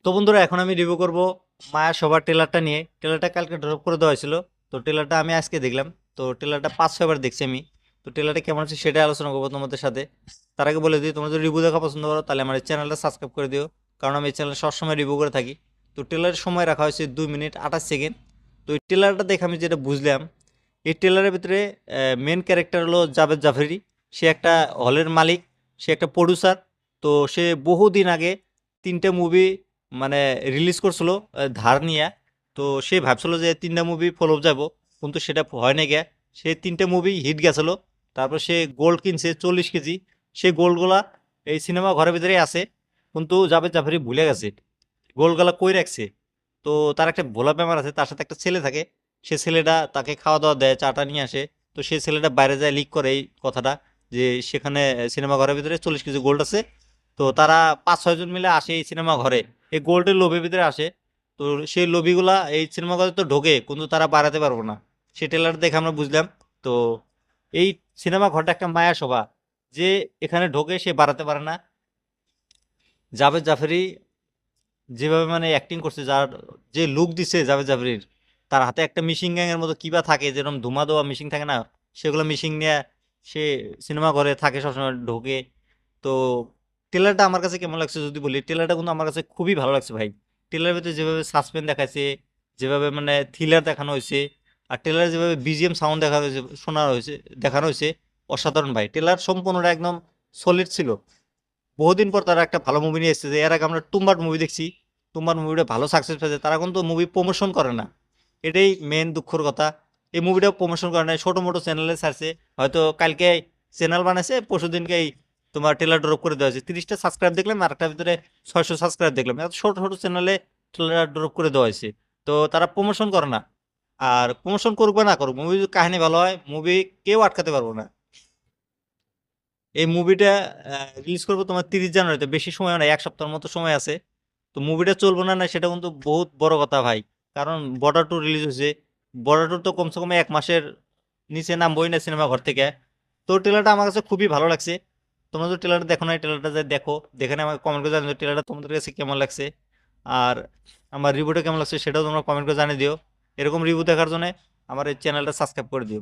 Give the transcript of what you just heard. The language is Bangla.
তো বন্ধুরা এখন আমি রিভিউ করব মায়া সবার ট্রেলারটা নিয়ে। ট্রেলারটা কালকে ড্রপ করে দেওয়া হয়েছিল, তো ট্রেলারটা আমি আজকে দেখলাম। তো ট্রেলারটা 5-6 বার দেখছি আমি। তো ট্রেলারটা কেমন আছে সেটাই আলোচনা করবো তোমাদের সাথে। তার আগে বলে দিই, তোমরা যদি রিভিউ দেখা পছন্দ করো তাহলে আমার চ্যানেলটা সাবস্ক্রাইব করে দিও, কারণ আমি এই চ্যানেলে সবসময় রিভিউ করে থাকি। তো ট্রেলারের সময় রাখা হয়েছে 2 মিনিট 28 সেকেন্ড। তো এই ট্রেলারটা দেখে আমি যেটা বুঝলাম, এই ট্রেলারের ভিতরে মেন ক্যারেক্টার হলো জাভেদ জাফরি। সে একটা হলের মালিক, সে একটা প্রডিউসার। তো সে বহুদিন আগে 3টে মুভি মানে রিলিজ করছিল ধার নিয়ে। তো সে ভাবছিল যে 3টা মুভি ফলো যাব, কিন্তু সেটা হয় না গিয়া। সে 3টে মুভি হিট গেছিল। তারপর সে গোল্ড কিনছে 40 কেজি। সে গোল্ডগুলা এই সিনেমা ঘরের ভিতরেই আছে, কিন্তু জাভেদ জাফরি ভুলে গেছে গোল্ডগুলা কই রাখছে। তো তার একটা ভোলা ব্যাপার আছে, তার সাথে একটা ছেলে থাকে। সে ছেলেটা তাকে খাওয়া দাওয়া দেয়, চাটা নিয়ে আসে। তো সেই ছেলেটা বাইরে যায় লিক করে এই কথাটা, যে সেখানে সিনেমা ঘরের ভিতরে 40 কেজি গোল্ড আছে। তো তারা 5-6 জন মিলে আসে এই সিনেমা ঘরে, এই গোল্ডের লোভের ভিতরে আসে। তো সেই লোভিগুলা এই সিনেমা ঘরে তো ঢোকে, কিন্তু তারা বাড়াতে পারবো না। সেই ট্রেলার দেখে আমরা বুঝলাম। তো এই সিনেমা ঘরটা একটা মায়া সভা, যে এখানে ঢোকে সে বাড়াতে পারে না। জাভেদ জাফরি যেভাবে মানে অ্যাক্টিং করছে, যার যে লুক দিছে জাভেদ জাফরির, তার হাতে একটা মিশিং গ্যাং এর মতো কিবা থাকে, যেরকম ধুমা দেওয়া মিশিং থাকে না, সেগুলো মিশিং নিয়ে সে সিনেমা ঘরে থাকে সবসময় ঢোকে। তো ট্রেলারটা আমার কাছে কেমন লাগছে যদি বলি, ট্রেলারটা কিন্তু আমার কাছে খুবই ভালো লাগছে ভাই। ট্রেলারের ভিতরে যেভাবে সাসপেন্স দেখাচ্ছে, যেভাবে মানে থ্রিলার দেখানো হয়েছে, আর ট্রেলারে যেভাবে বিজিএম সাউন্ড দেখানো হয়েছে, শোনা হয়েছে, দেখানো হয়েছে, অসাধারণ ভাই। ট্রেলার সম্পূর্ণটা একদম সলিড ছিল। বহুদিন পর তারা একটা ভালো মুভি নিয়ে এসেছে। এর আগে আমরা টুম্বার মুভি দেখছি, টুম্বার মুভিটা ভালো সাকসেস পেয়েছে, তারা কিন্তু মুভি প্রমোশন করে না। এটাই মেন দুঃখের কথা। এই মুভিটা প্রমোশন করে না, ছোটো মোটো চ্যানেলে ছাড়ছে। হয়তো কালকে চ্যানেল বানাইছে, পরশু দিনকেই তোমার ট্রেলার ড্রপ করে দেওয়া হয়েছে। 30টা সাবস্ক্রাইব দেখলাম, আর একটার ভিতরে 600 সাবস্ক্রাইব দেখলাম। এত ছোটো ছোটো চ্যানেলে ট্রেলার ড্রপ করে দেওয়া হয়েছে। তো তারা প্রমোশন করে না। আর প্রমোশন করুক বা না করুক, মুভি কাহিনী ভালো হয়, মুভি কেউ আটকাতে পারবো না। এই মুভিটা রিলিজ করবো তোমার 30 জানুয়ারিতে, বেশি সময় না, 1 সপ্তাহের মতো সময় আছে। তো মুভিটা চলবো না না সেটা কিন্তু বহুত বড় কথা ভাই। কারণ বর্ডার 2 রিলিজ হয়েছে। বর্ডার 2 তো কমসে কম 1 মাসের নিচে নামবই না সিনেমা ঘর থেকে। তো ট্রেলারটা আমার কাছে খুবই ভালো লাগছে। তোমরা তো ট্রেলারটা দেখো না, ট্রেলারটা যে দেখো, দেখে আমাকে কমেন্ট করে জানিয়ে ট্রেলারটা তোমাদের কাছে কেমন লাগছে। আর আমার রিভিউটা কেমন লাগছে সেটাও তোমরা কমেন্ট করে জানিয়ে দিও। এরকম রিভিউ দেখার জন্য আমার এই চ্যানেলটা সাবস্ক্রাইব করে দিও।